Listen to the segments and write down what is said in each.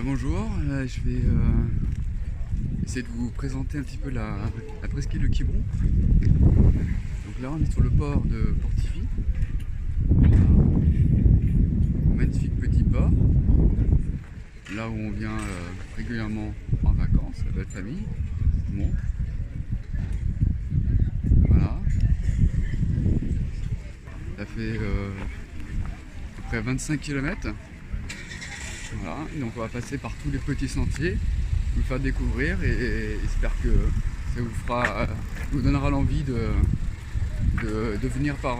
Bonjour, je vais essayer de vous présenter un petit peu la presqu'île de Quiberon. Donc là on est sur le port de Portifie. Magnifique petit port, là où on vient régulièrement en vacances, la belle famille, tout le monde. Voilà. Ça fait à peu près 25 km. Voilà, donc on va passer par tous les petits sentiers, vous faire découvrir et j'espère que ça vous donnera l'envie de venir par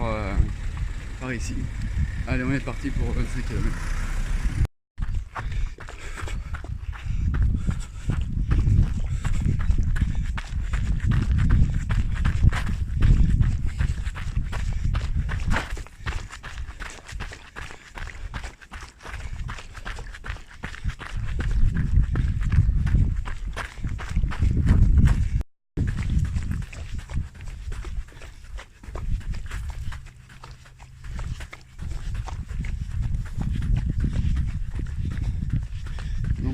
ici. Allez, on est parti pour 25 km.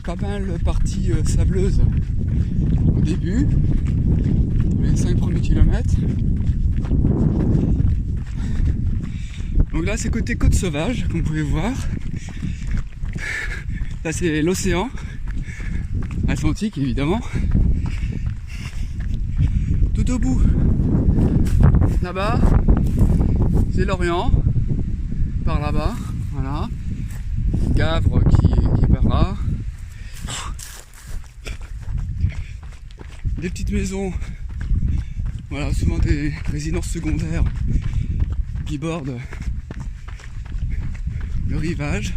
Pas mal partie sableuse au début, les 5 premiers kilomètres. Donc là c'est côté côte sauvage, comme vous pouvez voir. Là c'est l'océan Atlantique évidemment. Tout au bout, là-bas, c'est l'Orient, par là-bas, voilà. Gavre qui est par là. Des petites maisons, voilà, souvent des résidences secondaires qui bordent le rivage.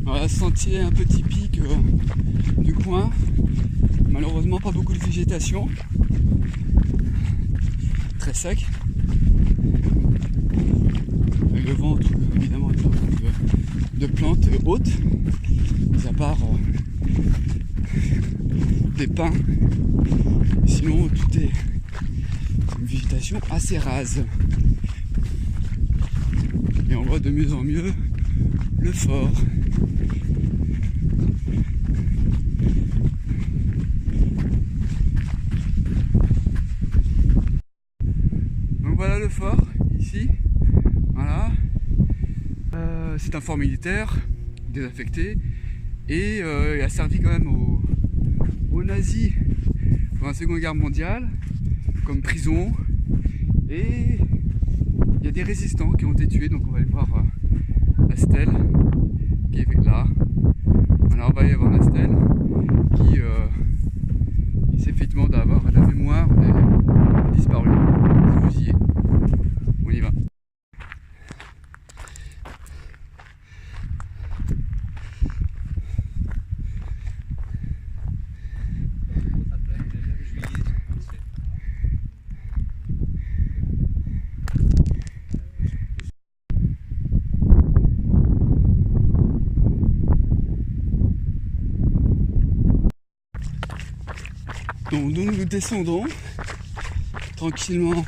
Voilà, sentier un peu typique du coin, malheureusement pas beaucoup de végétation, très sec. Et le vent, évidemment, de plantes hautes, mis à part des pins. Sinon, tout est une végétation assez rase. Et on voit de mieux en mieux le fort. Donc voilà le fort, ici. Voilà. C'est un fort militaire désaffecté et il a servi quand même aux nazis pendant la Seconde Guerre mondiale comme prison, et il y a des résistants qui ont été tués, donc on va aller voir la stèle qui est là. Voilà, on va aller voir la stèle qui c'est effectivement d'avoir la mémoire des disparus, des fusillés. On y va. Donc nous descendons tranquillement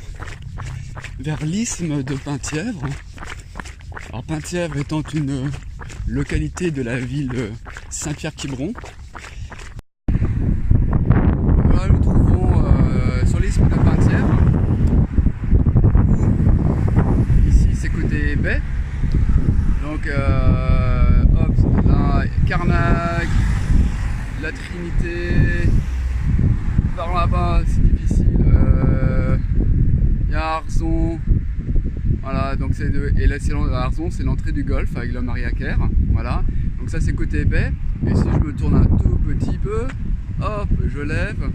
vers l'isthme de Penthièvre. Alors Penthièvre étant une localité de la ville de Saint-Pierre-Quiberon. Voilà, nous trouvons sur l'isthme de Penthièvre. Ici c'est côté baie. Donc hop, là, Carnac, la Trinité. Par là-bas c'est difficile, il y a Arzon, voilà, donc et là c'est Arzon, c'est l'entrée du golfe avec le Mariaker, voilà, donc ça c'est côté baie. Et si je me tourne un tout petit peu, hop, je lève,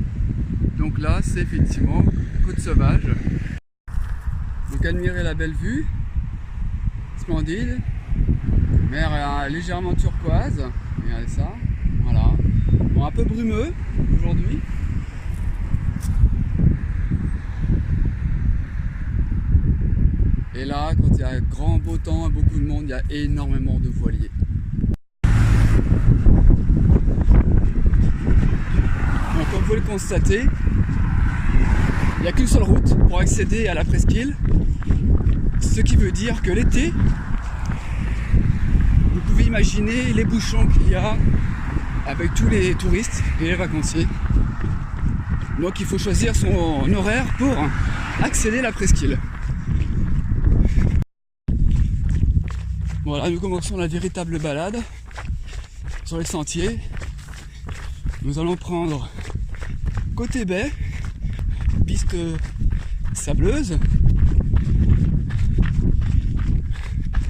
donc là c'est effectivement côte sauvage. Donc admirez la belle vue, splendide, mer légèrement turquoise, regardez ça, voilà, bon, un peu brumeux aujourd'hui. Et là, quand il y a grand beau temps, beaucoup de monde, il y a énormément de voiliers. Donc comme vous le constatez, il n'y a qu'une seule route pour accéder à la presqu'île, ce qui veut dire que l'été, pouvez imaginer les bouchons qu'il y a avec tous les touristes et les vacanciers. Donc il faut choisir son horaire pour accéder à la presqu'île. Voilà, nous commençons la véritable balade sur les sentiers. Nous allons prendre côté baie, piste sableuse.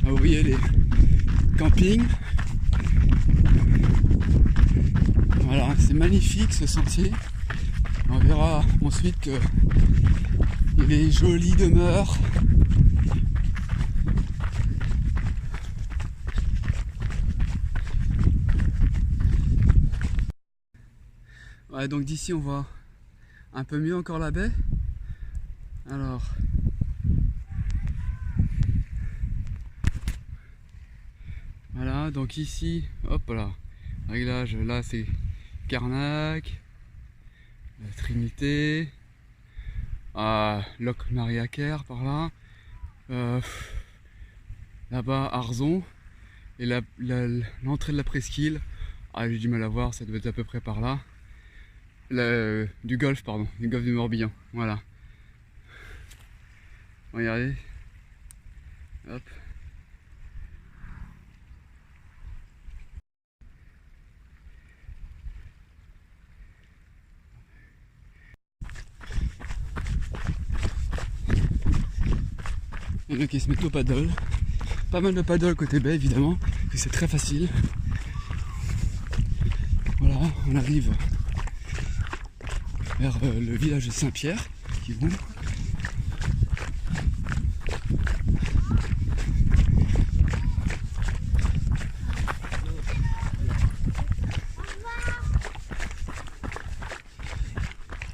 Vous voyez les campings. Voilà, c'est magnifique ce sentier. On verra ensuite que il est joli demeure. Ouais, donc d'ici on voit un peu mieux encore la baie. Alors voilà, donc ici, hop là, réglage, là c'est Carnac, la Trinité, Loc Mariaker par là, là-bas Arzon, et l'entrée de la presqu'île, j'ai du mal à voir, ça doit être à peu près par là, du golfe du Morbihan, voilà. Regardez, hop. Il y en a qui se mettent au paddle. Pas mal de paddle côté baie évidemment, que c'est très facile. Voilà, on arrive vers le village de Saint-Pierre qui roule.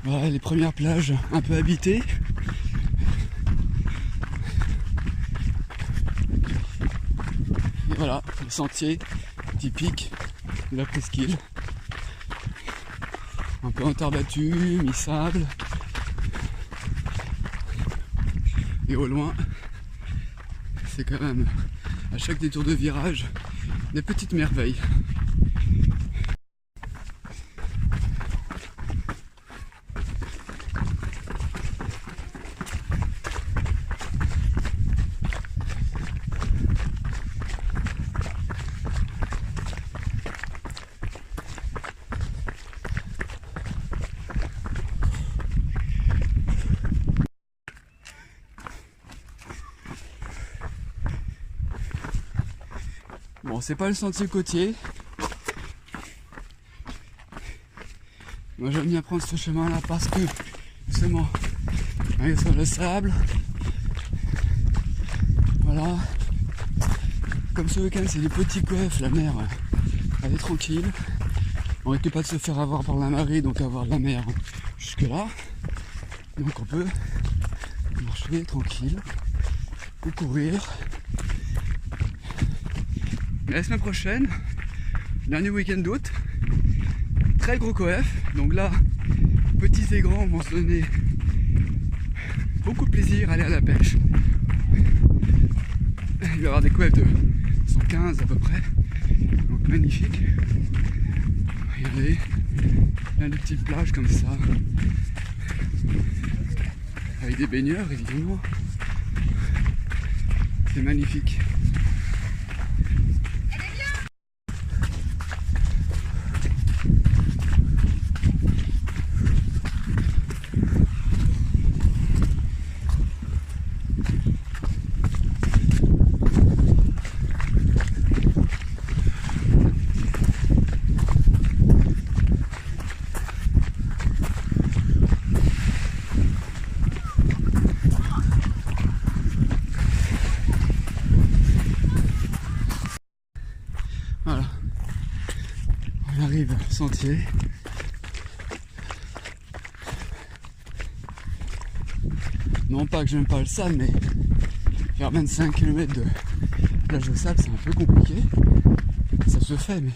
Voilà les premières plages un peu habitées. Et voilà, le sentier typique de la presqu'île. Un peu en terre battue, mi-sable. Et au loin, c'est quand même, à chaque détour de virage, des petites merveilles. Bon, c'est pas le sentier côtier. Moi j'aime bien prendre ce chemin là parce que justement on est sur le sable. Voilà. Comme ce week-end c'est des petits coefs, la mer elle est tranquille. On risque pas de se faire avoir par la marée, donc avoir de la mer jusque là. Donc on peut marcher tranquille ou courir. La semaine prochaine, dernier week-end d'août, très gros coef, donc là, petits et grands vont se donner beaucoup de plaisir à aller à la pêche. Il va y avoir des coefs de 115 à peu près, donc magnifique. Regardez, plein de petites plages comme ça, avec des baigneurs évidemment, c'est magnifique. Voilà, on arrive au sentier. Non pas que j'aime pas le sable, mais faire 25 km de plage de sable c'est un peu compliqué. Ça se fait, mais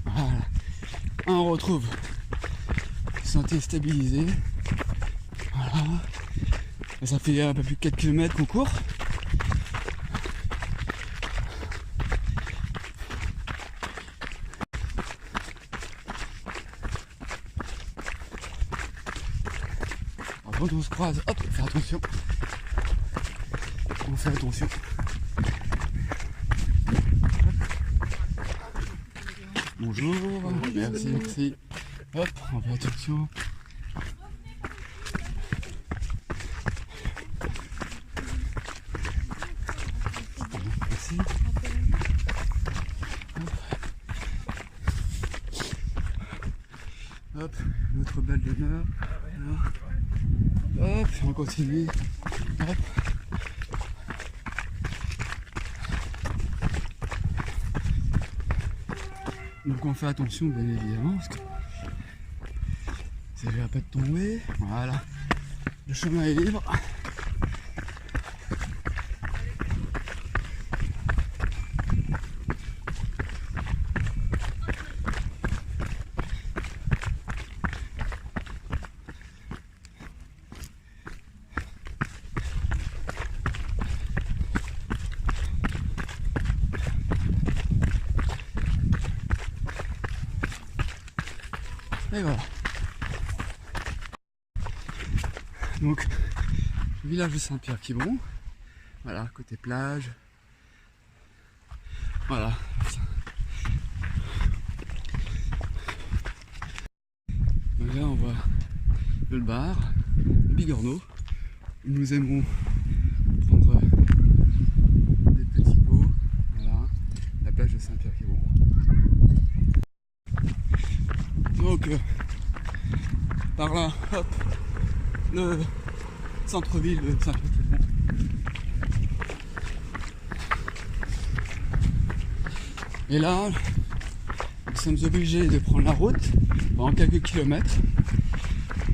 voilà. On retrouve le sentier stabilisé. Voilà. Et ça fait un peu plus de 4 km qu'on court. quand on se croise, hop, on fait attention. On fait attention. Bonjour, merci, merci. Hop, on fait attention. Merci. Hop, notre belle demeure. Hop, on continue. Hop. Donc on fait attention bien évidemment parce que ça ne va pas de tomber. Voilà, le chemin est libre. Et voilà. Donc, village de Saint-Pierre-Quiberon. Voilà, côté plage. Voilà. Donc là, on voit le bar, le Bigorneau, où nous aimons prendre des petits pots. Voilà, la plage de Saint-Pierre-Quiberon. Donc, par là, hop, le centre-ville de Saint-Pierre-Quiberon. Et là, nous sommes obligés de prendre la route pendant quelques kilomètres,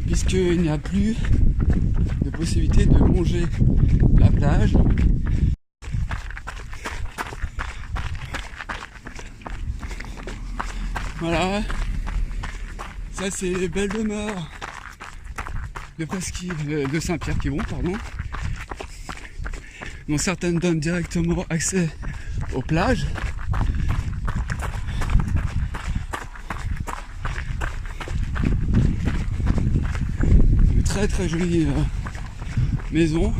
puisqu'il n'y a plus de possibilité de longer la plage. Voilà. Ça c'est les belles demeures de presqu'île de Saint-Pierre-Quiberon, pardon. Dont certaines donnent directement accès aux plages. Une très très jolie maison.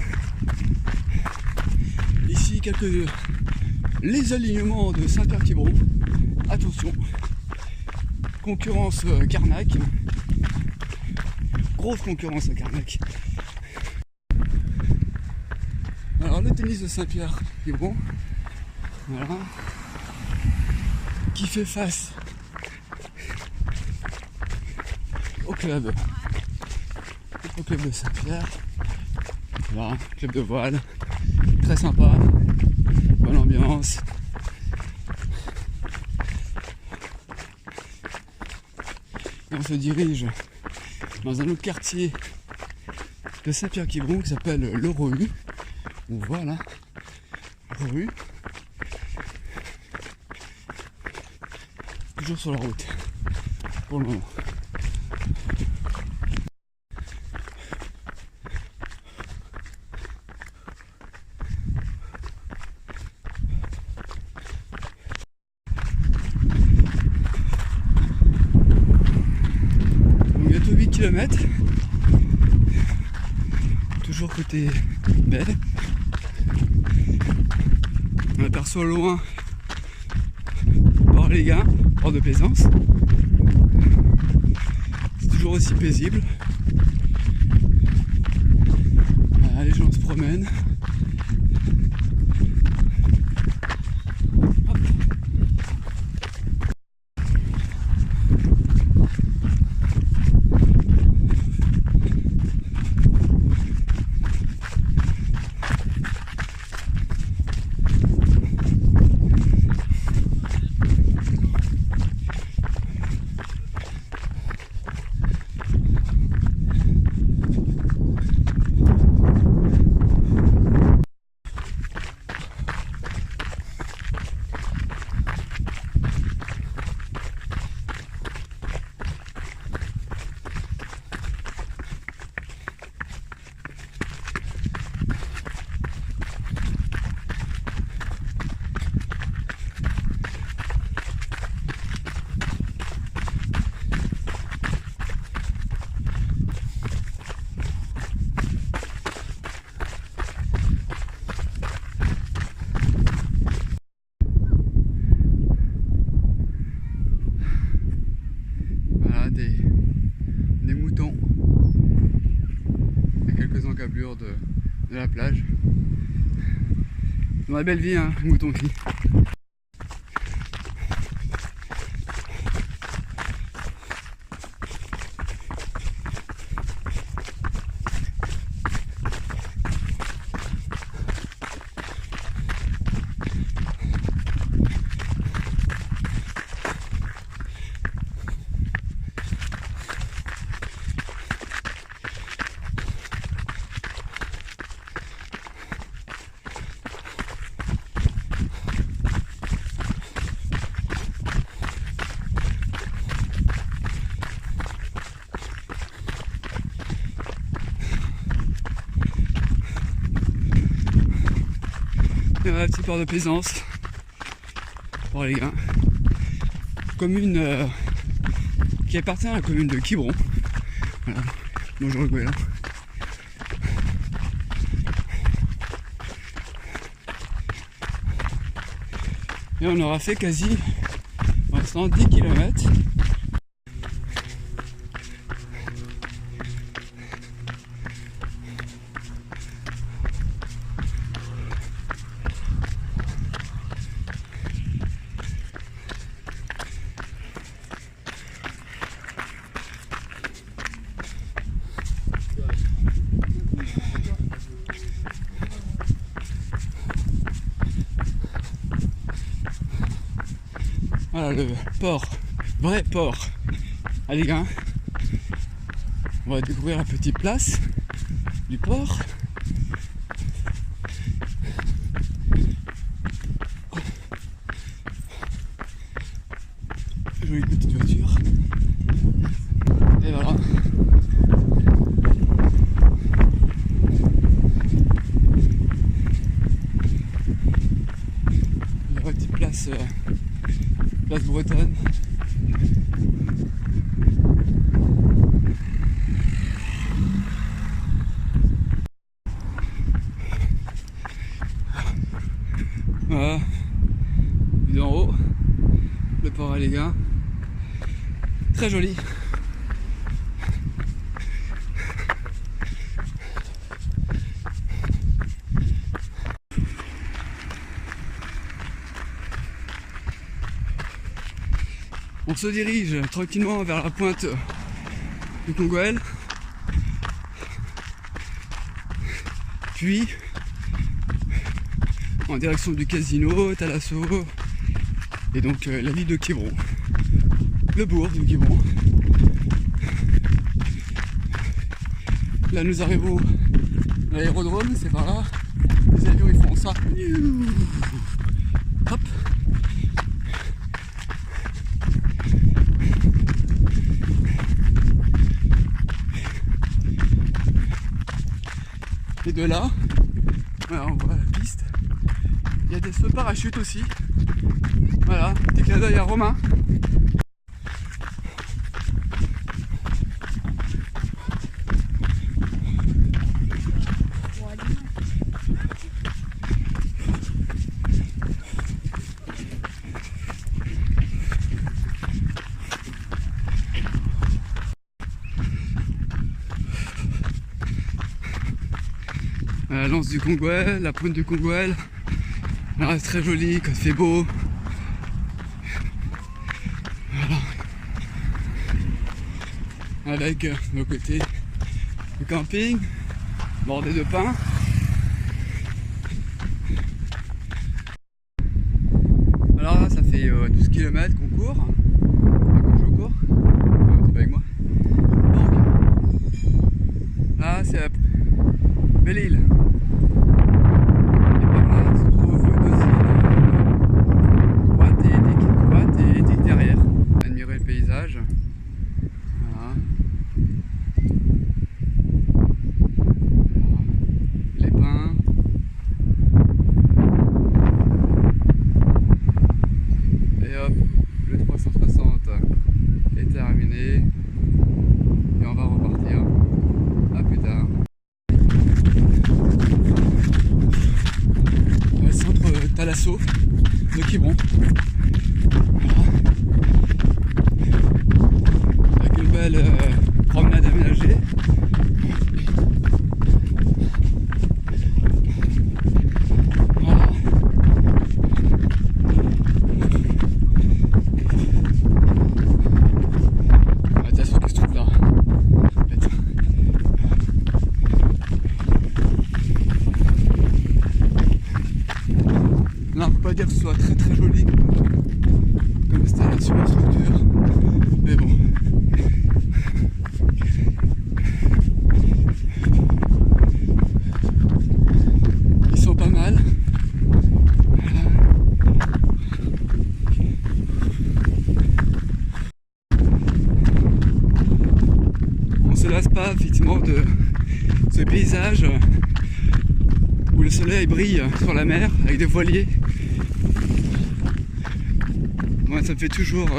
Ici les alignements de Saint-Pierre-Quiberon. Attention. Concurrence Carnac, grosse concurrence à Carnac. Alors le tennis de Saint-Pierre-Quiberon, voilà, qui fait face au club de Saint-Pierre. Voilà, club de voile, très sympa, bonne ambiance. Et on se dirige dans un autre quartier de Saint-Pierre-Quiberon qui s'appelle le Rohu. Voilà, Rohu. Toujours sur la route pour le moment. Bientôt 8 km, toujours côté baie. On aperçoit au loin Port-les-Gains, port de plaisance. C'est toujours aussi paisible. Voilà, les gens se promènent. la plage. Dans la belle vie, hein, mouton cri. Et voilà, petit port de plaisance pour les gars. Commune qui appartient à la commune de Quiberon. Voilà, bonjour le goéland. Et on aura fait quasi pour l'instant 10 km. Voilà le port, vrai port. Allez gars, on va découvrir la petite place du port. Jolie petite voiture. Et voilà. La petite place, place bretonne. Voilà, vue d'en haut, le port les gars, très joli. On se dirige tranquillement vers la pointe du Congoël, puis en direction du casino, Thalasso, et donc la ville de Quiberon, le bourg de Quiberon. Là nous arrivons à l'aérodrome, c'est par là, les avions ils font ça. Hop. Et de là, voilà, on voit la piste. Il y a des feux parachutes aussi. Voilà, petit clin d'œil à Romain. La lance du Congoël, la pointe du Congoël. Elle reste très jolie quand il fait beau. Voilà. Avec de côté le camping, bordé de pins. Alors là, ça fait 12 km qu'on court. Enfin, que je cours. Un petit peu avec moi. Donc, là, c'est la Belle-Île. Voilà. Les pins. Et hop, le 360. dire que ce soit très très joli comme installation en structure, mais bon. Ils sont pas mal. Voilà. On se lasse pas effectivement de ce paysage où le soleil brille sur la mer avec des voiliers. Moi, ça me fait toujours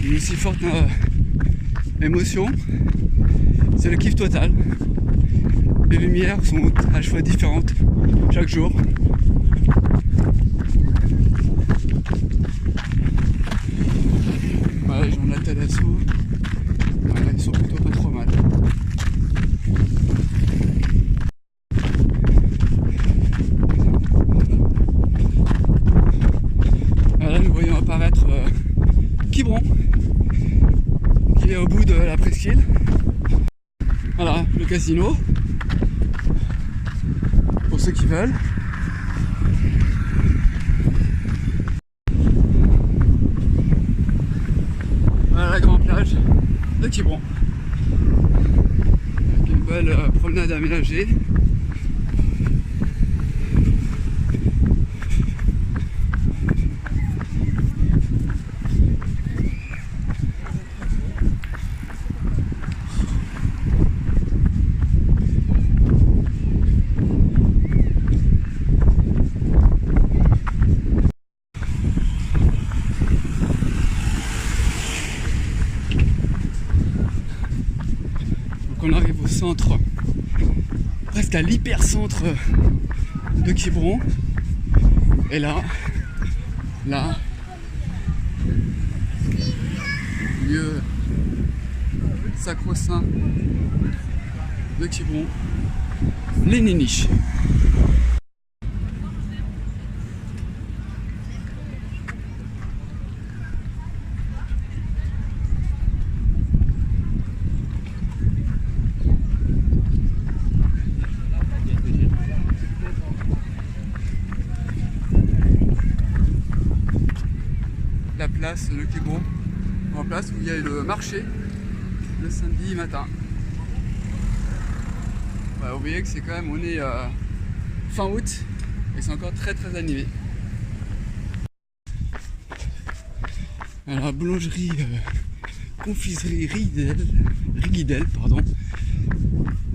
une aussi forte émotion. C'est le kiff total. Les lumières sont à chaque fois différentes chaque jour. Voilà, les gens de la Thalasso, voilà, ils sont plutôt pas trop mal. Là, nous voyons apparaître Quiberon, qui est au bout de la presqu'île. Voilà, le casino, pour ceux qui veulent. Voilà la grande plage de Quiberon, avec une belle promenade aménagée. On arrive au centre, presque à l'hypercentre de Quiberon. Et là, lieu sacro-saint de Quiberon, les Néniches. La place de Quiberon, en place où il y a le marché le samedi matin. Voilà, vous voyez que c'est quand même, on est fin août et c'est encore très très animé. Alors boulangerie, confiserie Rigidel, pardon.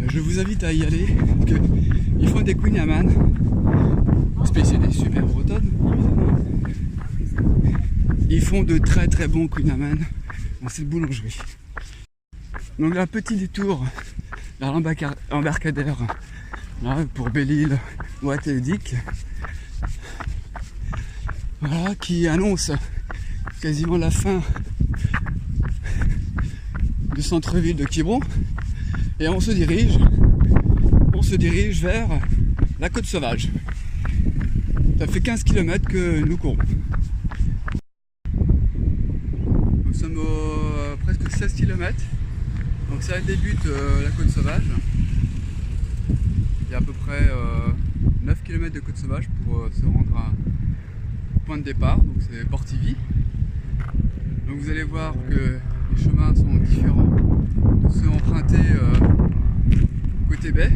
Je vous invite à y aller parce que ils font des Queen Amman, spécialité super bretonne évidemment. Ils font de très très bons Queen Amman dans cette boulangerie. Donc là, petit détour vers l'embarcadère pour Belle-Île ou Athéodique. Voilà, qui annonce quasiment la fin du centre-ville de Quiberon. Et on se dirige vers la Côte Sauvage. Ça fait 15 km que nous courons. Nous sommes presque 16 km. Donc ça débute la Côte Sauvage. Il y a à peu près 9 km de Côte Sauvage pour se rendre au point de départ. Donc c'est Portivy. Donc vous allez voir que les chemins sont différents de ceux empruntés côté baie.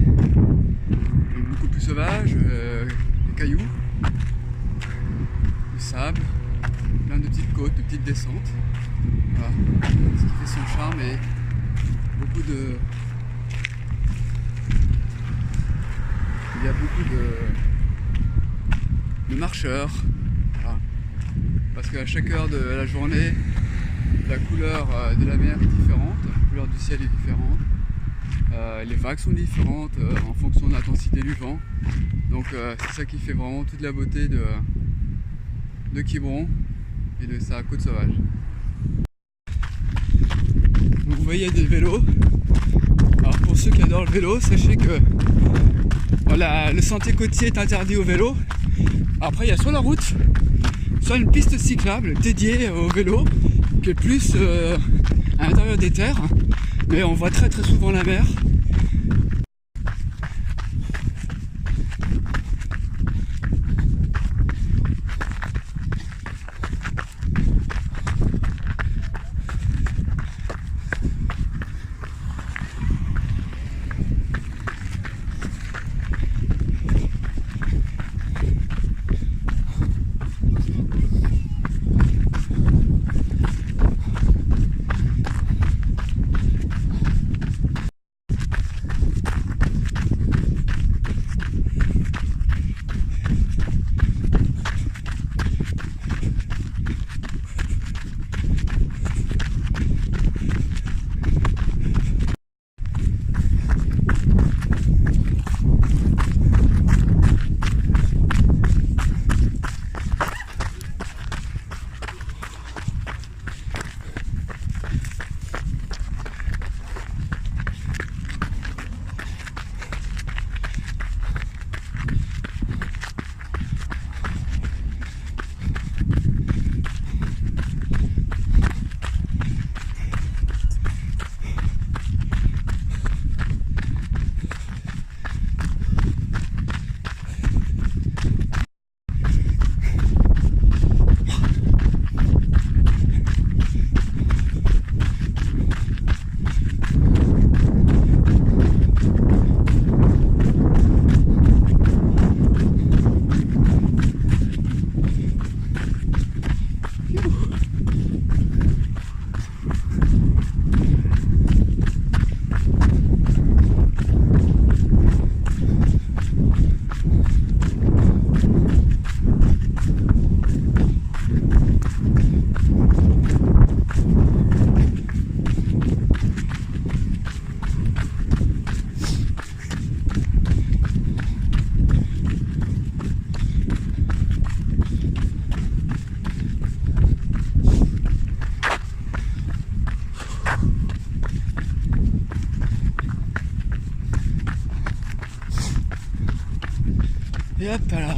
Donc beaucoup plus sauvage, des cailloux, du sable, plein de petites côtes, de petites descentes. Voilà, ce qui fait son charme et beaucoup de... Il y a beaucoup de marcheurs. Voilà. Parce qu'à chaque heure de la journée, la couleur de la mer est différente, la couleur du ciel est différente. Les vagues sont différentes en fonction de l'intensité du vent. Donc c'est ça qui fait vraiment toute la beauté de Quiberon et de sa côte sauvage. Donc, vous voyez des vélos. Alors pour ceux qui adorent le vélo, sachez que voilà, le sentier côtier est interdit au vélo. Après il y a sur la route, soit une piste cyclable dédiée au vélo, qui est plus à l'intérieur des terres. Mais on voit très très souvent la mer. Et hop là.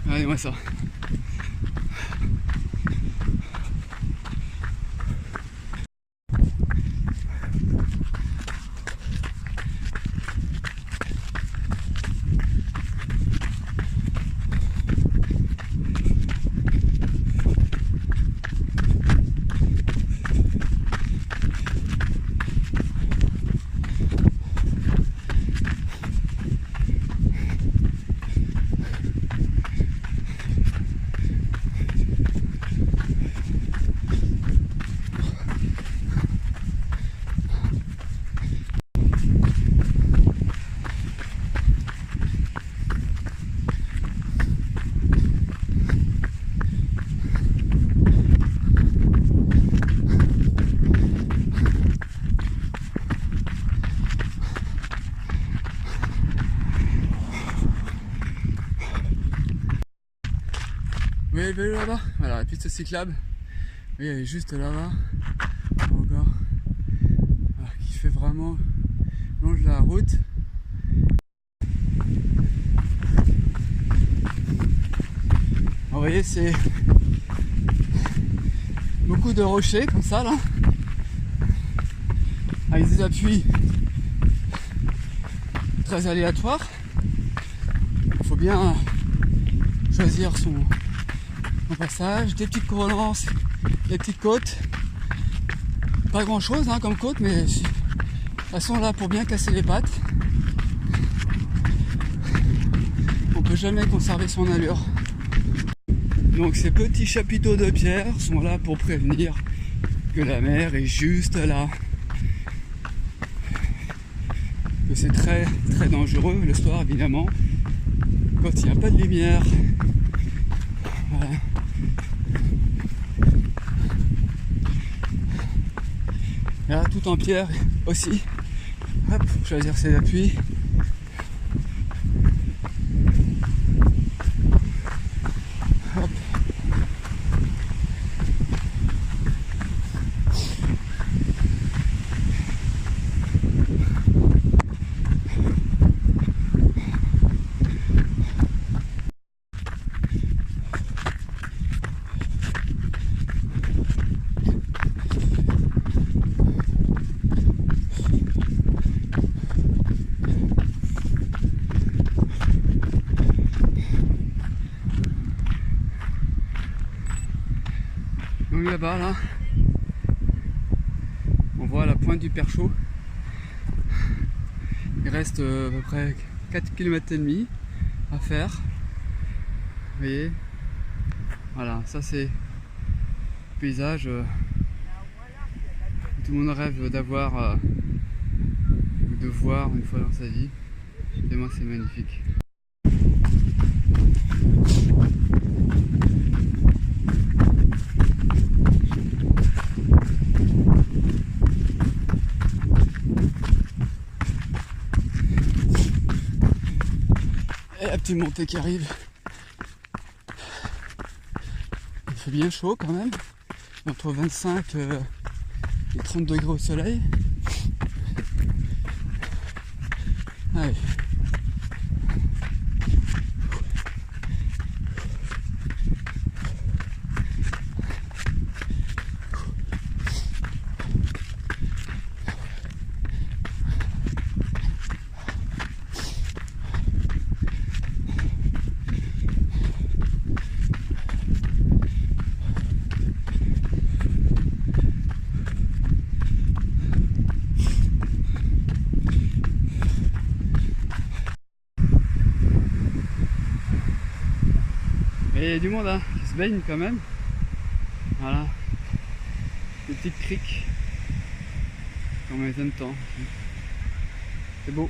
Regardez-moi ça. Vous voyez le vélo là-bas? Voilà, la piste cyclable. Oui, elle est juste là-bas. Encore. Alors, qui fait vraiment longe la route. Vous voyez, c'est beaucoup de rochers comme ça là. Avec des appuis très aléatoires. Il faut bien choisir son passage, des petites relances, des petites côtes. Pas grand chose hein, comme côte, mais elles sont là pour bien casser les pattes. On peut jamais conserver son allure. Donc ces petits chapiteaux de pierre sont là pour prévenir que la mer est juste là. Que c'est très très dangereux le soir évidemment, quand il n'y a pas de lumière. Voilà. Et là, tout en pierre aussi. Hop, choisir ses appuis. Hop. Donc là-bas, là, on voit la pointe du Perchaud. Il reste à peu près 4 km et demi à faire. Vous voyez, voilà, ça c'est le paysage que tout le monde rêve d'avoir ou de voir une fois dans sa vie. Et moi c'est magnifique. Et la petite montée qui arrive. Il fait bien chaud quand même. Entre 25 et 30 degrés au soleil. Allez. Et il y a du monde hein, qui se baigne quand même. Voilà. Des petites criques. Comme les aiment tant. C'est beau.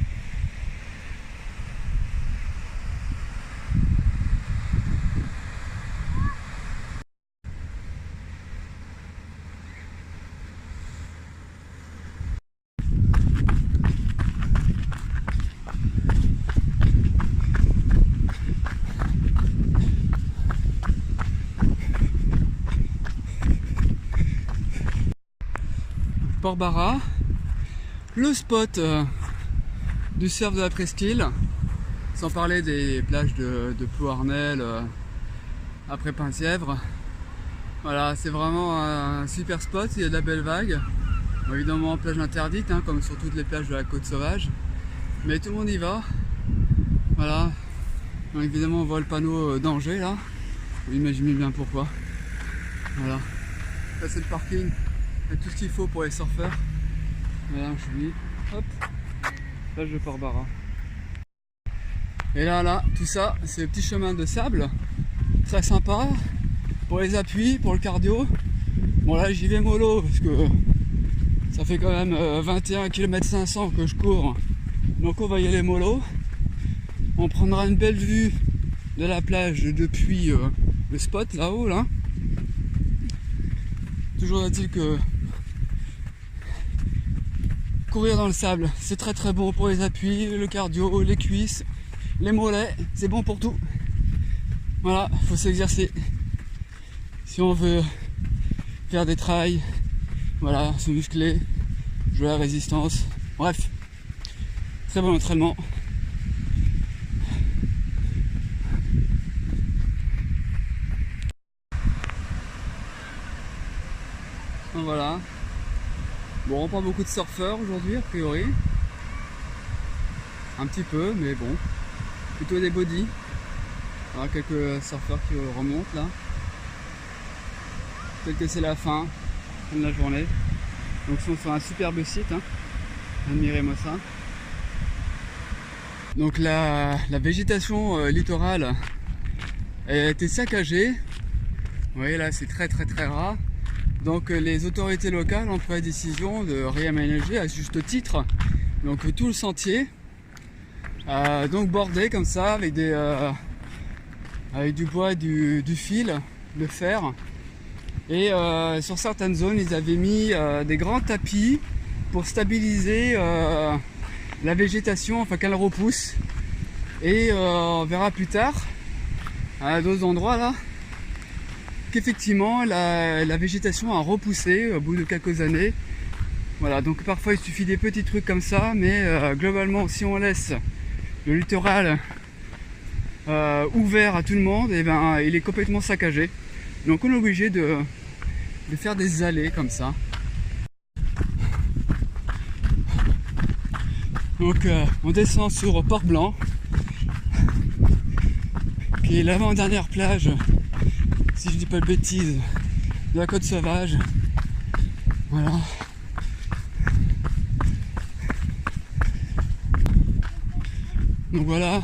Port-Barra, le spot du surf de la presqu'île. Sans parler des plages de Plouarnel, après Penthièvre. Voilà, c'est vraiment un super spot, il y a de la belle vague. Bon, évidemment, plage interdite, hein, comme sur toutes les plages de la côte sauvage. Mais tout le monde y va. Voilà. Donc, évidemment, on voit le panneau danger là. Vous imaginez bien pourquoi. Voilà. Là, c'est le parking. Il y a tout ce qu'il faut pour les surfeurs. Voilà, je dis. Hop. Plage de Port-Barra. Et là, tout ça, c'est le petit chemin de sable. Très sympa. Pour les appuis, pour le cardio. Bon, là, j'y vais mollo parce que ça fait quand même 21 km 500 que je cours. Donc, on va y aller mollo. On prendra une belle vue de la plage depuis le spot là-haut. Là. Toujours est-il que courir dans le sable, c'est très très bon pour les appuis, le cardio, les cuisses, les mollets, c'est bon pour tout. Voilà, il faut s'exercer. Si on veut faire des trails, voilà, se muscler, jouer à la résistance, bref, très bon entraînement. Donc voilà. Bon, on prend beaucoup de surfeurs aujourd'hui, a priori. Un petit peu, mais bon. Plutôt des bodies. Voilà, quelques surfeurs qui remontent là. Peut-être que c'est la fin de la journée. Donc, ils sont sur un superbe site. Hein. Admirez-moi ça. Donc, la végétation littorale a été saccagée. Vous voyez là, c'est très rare. Donc les autorités locales ont pris la décision de réaménager à juste titre donc tout le sentier, donc bordé comme ça avec du bois et du fil de fer. Et sur certaines zones, ils avaient mis des grands tapis pour stabiliser la végétation, enfin qu'elle repousse. Et on verra plus tard à d'autres endroits là. Effectivement la végétation a repoussé au bout de quelques années. Voilà, donc parfois il suffit des petits trucs comme ça, mais globalement si on laisse le littoral ouvert à tout le monde, et ben il est complètement saccagé. Donc on est obligé de faire des allées comme ça. Donc on descend sur Port-Blanc, qui est l'avant-dernière plage, si je dis pas de bêtises, de la côte sauvage. Voilà. Donc voilà,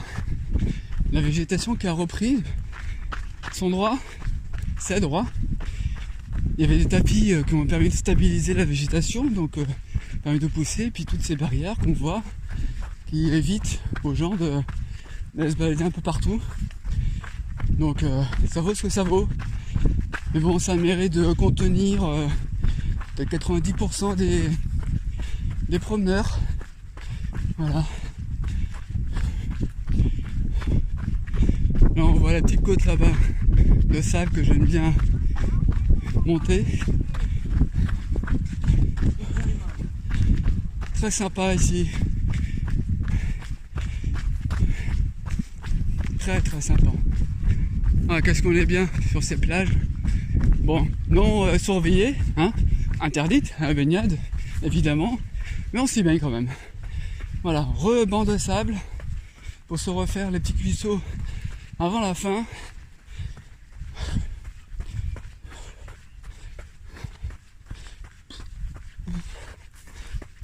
la végétation qui a repris son droit, ses droits. Il y avait des tapis qui ont permis de stabiliser la végétation, donc permis de pousser, et puis toutes ces barrières qu'on voit qui évitent aux gens de se balader un peu partout. Donc ça vaut ce que ça vaut. Mais bon, ça mérite de contenir peut-être 90% des promeneurs. Voilà. Là on voit la petite côte là-bas de sable que j'aime bien monter. Très sympa ici. Très sympa. Ah, qu'est-ce qu'on est bien sur ces plages. Bon, non surveillées, hein, interdite à la baignade, évidemment, mais on s'y baigne quand même. Voilà, rebord de sable pour se refaire les petits cuisseaux avant la fin.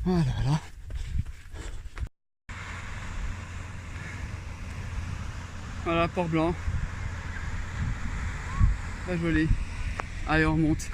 Voilà. Voilà, Port-Blanc. Très joli. Allez, on remonte.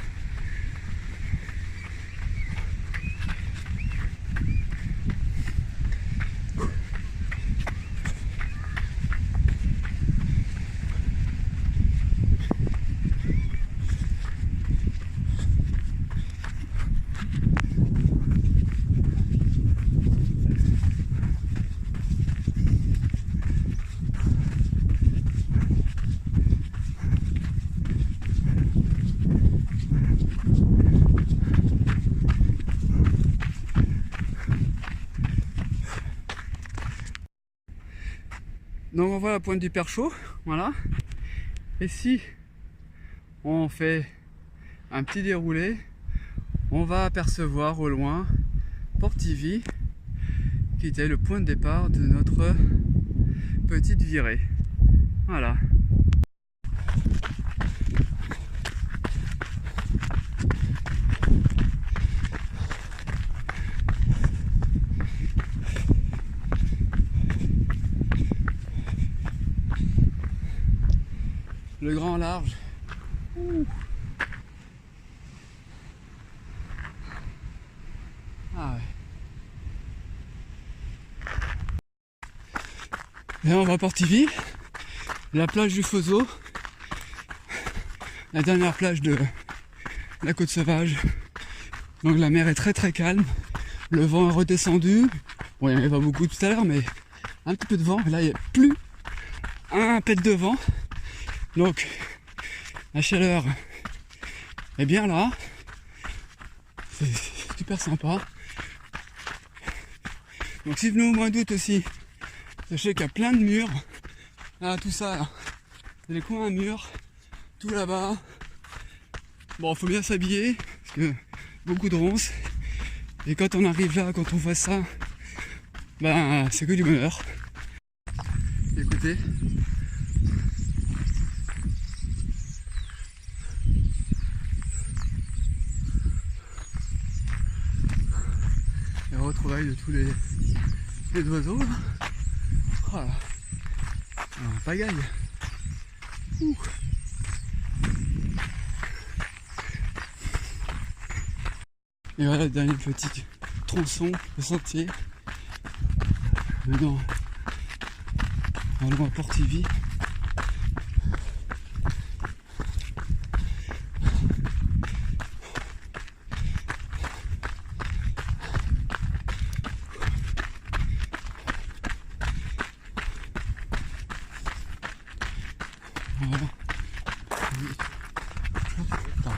Donc on voit la pointe du Perchaud, voilà. Et si on fait un petit déroulé, on va apercevoir au loin Portivy, qui était le point de départ de notre petite virée. Voilà. Le grand large. Ouh. Ah ouais. Là on va à Portivy, la plage du Fozo, la dernière plage de la côte sauvage. Donc la mer est très très calme, le vent est redescendu. Bon, il n'y en avait pas beaucoup tout à l'heure, mais un petit peu de vent. Là il n'y a plus un pet de vent. Donc la chaleur est bien là. C'est super sympa. Donc si vous venez au mois d'août aussi, sachez qu'il y a plein de murs. Là, tout ça, là. Les coins à murs, tout là-bas. Bon, faut bien s'habiller, parce que beaucoup de ronces. Et quand on arrive là, quand on voit ça, ben c'est que du bonheur. Écoutez. Les retrouvailles de tous les oiseaux. Voilà. Un pagaille. Ouh. Et voilà le dernier petit tronçon de sentier. Maintenant, allons à Portivy. Voilà. Attends.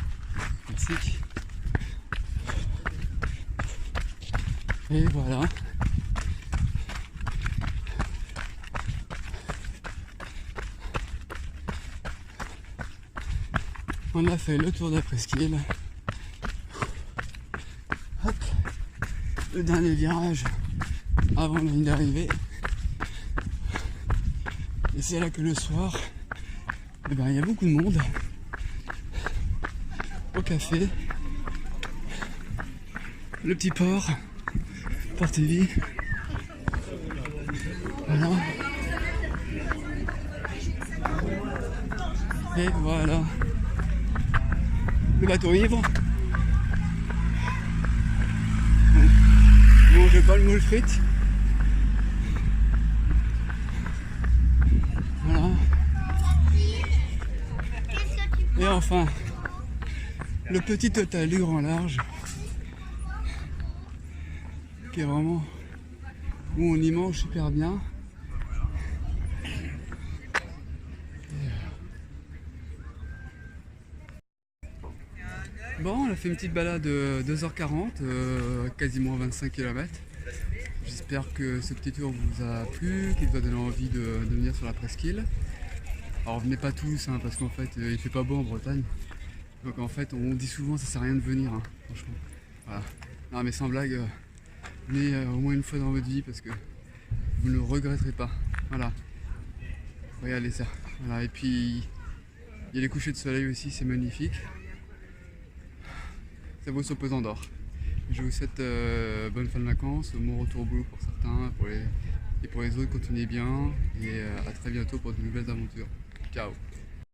Merci. Et voilà. On a fait le tour de la presqu'île. Hop. Le dernier virage avant la ligne d'arrivée. Et c'est là que le soir, eh ben, il y a beaucoup de monde au café, le petit port, Portivy. Voilà. Et voilà. Le bateau ivre. On mange pas le moule frite. Voilà. Et enfin, le petit total du grand large, qui est vraiment où on y mange super bien. Bon, on a fait une petite balade de 2h40, quasiment 25 km. J'espère que ce petit tour vous a plu, qu'il vous a donné envie de venir sur la presqu'île. Alors venez pas tous, hein, parce qu'en fait il fait pas beau en Bretagne. Donc en fait on dit souvent ça sert à rien de venir, hein, franchement. Voilà. Non mais sans blague, venez au moins une fois dans votre vie parce que vous ne le regretterez pas. Voilà. Regardez ça. Voilà. Et puis il y a les couchers de soleil aussi, c'est magnifique. Ça vaut son pesant d'or. Je vous souhaite bonne fin de vacances, bon retour au boulot pour certains, et pour les autres, continuez bien et à très bientôt pour de nouvelles aventures. Ciao.